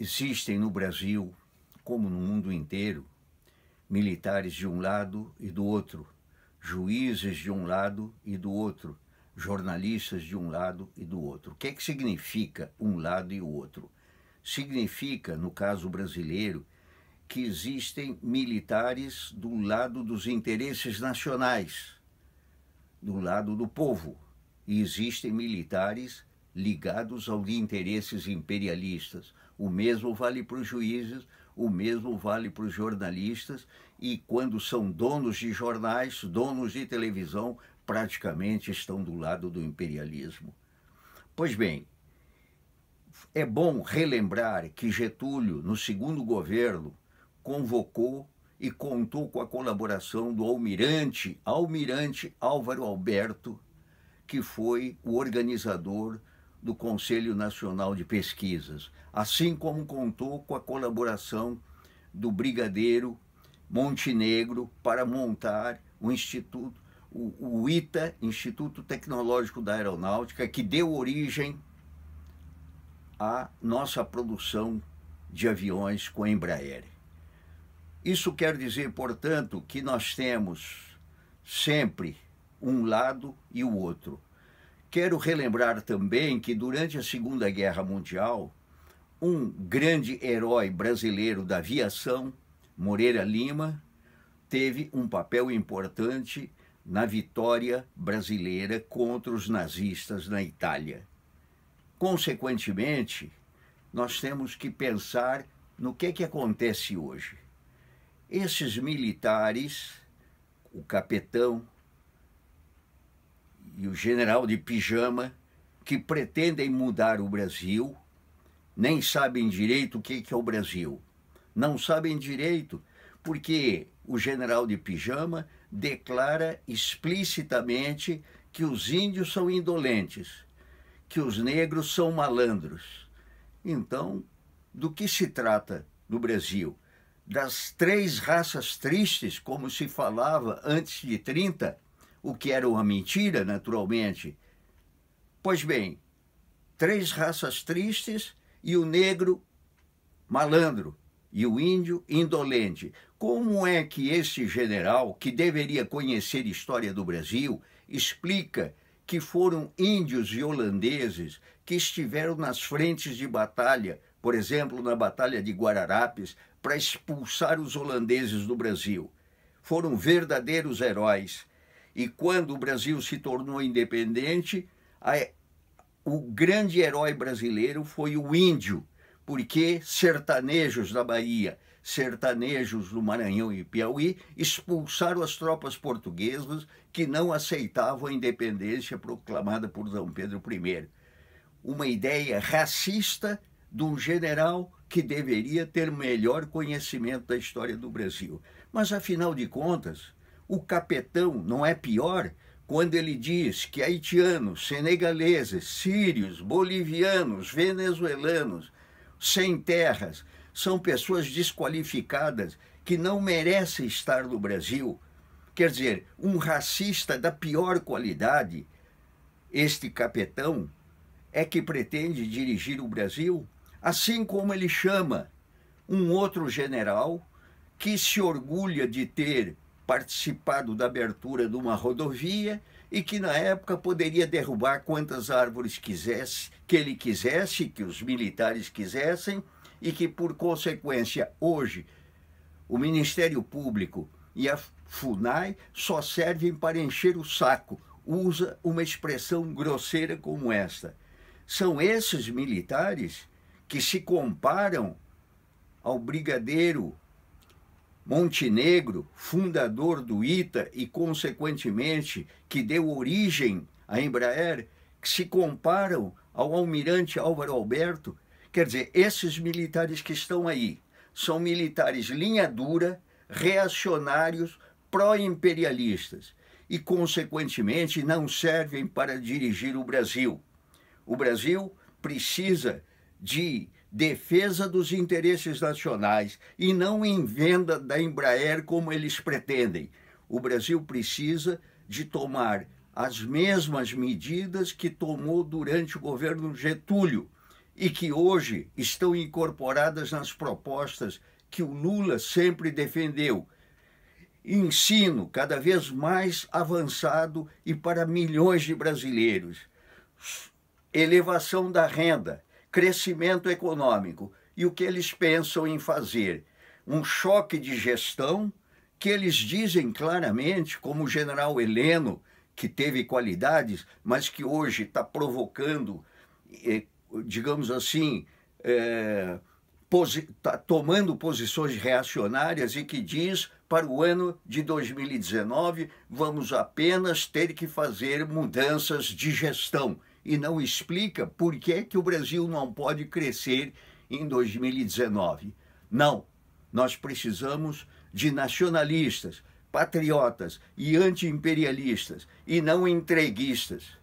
Existem no Brasil, como no mundo inteiro, militares de um lado e do outro, juízes de um lado e do outro, jornalistas de um lado e do outro. O que é que significa um lado e o outro? Significa, no caso brasileiro, que existem militares do lado dos interesses nacionais, do lado do povo, e existem militares ligados aos interesses imperialistas. O mesmo vale para os juízes, o mesmo vale para os jornalistas, e quando são donos de jornais, donos de televisão, praticamente estão do lado do imperialismo. Pois bem, é bom relembrar que Getúlio, no segundo governo, convocou e contou com a colaboração do almirante Álvaro Alberto, que foi o organizador do Conselho Nacional de Pesquisas, assim como contou com a colaboração do brigadeiro Montenegro para montar o Instituto, o ITA, Instituto Tecnológico da Aeronáutica, que deu origem à nossa produção de aviões com a Embraer. Isso quer dizer, portanto, que nós temos sempre um lado e o outro. Quero relembrar também que durante a Segunda Guerra Mundial, um grande herói brasileiro da aviação, Moreira Lima, teve um papel importante na vitória brasileira contra os nazistas na Itália. Consequentemente, nós temos que pensar no que acontece hoje. Esses militares, o capitão e o general de pijama, que pretendem mudar o Brasil, nem sabem direito o que é o Brasil. Não sabem direito porque o general de pijama declara explicitamente que os índios são indolentes, que os negros são malandros. Então, do que se trata no Brasil? Das três raças tristes, como se falava antes de 30, o que era uma mentira, naturalmente. Pois bem, três raças tristes e o negro malandro e o índio indolente. Como é que esse general, que deveria conhecer a história do Brasil, explica que foram índios e holandeses que estiveram nas frentes de batalha, por exemplo, na Batalha de Guararapes, para expulsar os holandeses do Brasil? Foram verdadeiros heróis. E quando o Brasil se tornou independente, o grande herói brasileiro foi o índio, porque sertanejos da Bahia, sertanejos do Maranhão e Piauí expulsaram as tropas portuguesas que não aceitavam a independência proclamada por Dom Pedro I. Uma ideia racista de um general que deveria ter melhor conhecimento da história do Brasil. Mas, afinal de contas, o capitão não é pior quando ele diz que haitianos, senegaleses, sírios, bolivianos, venezuelanos, sem terras, são pessoas desqualificadas que não merecem estar no Brasil. Quer dizer, um racista da pior qualidade, este capitão, é que pretende dirigir o Brasil, assim como ele chama um outro general que se orgulha de ter participado da abertura de uma rodovia e que na época poderia derrubar quantas árvores quisesse, que ele quisesse, que os militares quisessem, e que por consequência hoje o Ministério Público e a FUNAI só servem para encher o saco. Usa uma expressão grosseira como esta. São esses militares que se comparam ao brigadeiro Montenegro, fundador do ITA e, consequentemente, que deu origem à Embraer, que se comparam ao almirante Álvaro Alberto. Quer dizer, esses militares que estão aí são militares linha dura, reacionários, pró-imperialistas e, consequentemente, não servem para dirigir o Brasil. O Brasil precisa de defesa dos interesses nacionais e não em venda da Embraer como eles pretendem. O Brasil precisa de tomar as mesmas medidas que tomou durante o governo Getúlio e que hoje estão incorporadas nas propostas que o Lula sempre defendeu. Ensino cada vez mais avançado e para milhões de brasileiros. Elevação da renda, crescimento econômico. E o que eles pensam em fazer? Um choque de gestão que eles dizem claramente, como o general Heleno, que teve qualidades, mas que hoje está provocando, digamos assim, está tomando posições reacionárias e que diz, para o ano de 2019, vamos apenas ter que fazer mudanças de gestão. E não explica por que o Brasil não pode crescer em 2019. Não, nós precisamos de nacionalistas, patriotas e anti-imperialistas, e não entreguistas.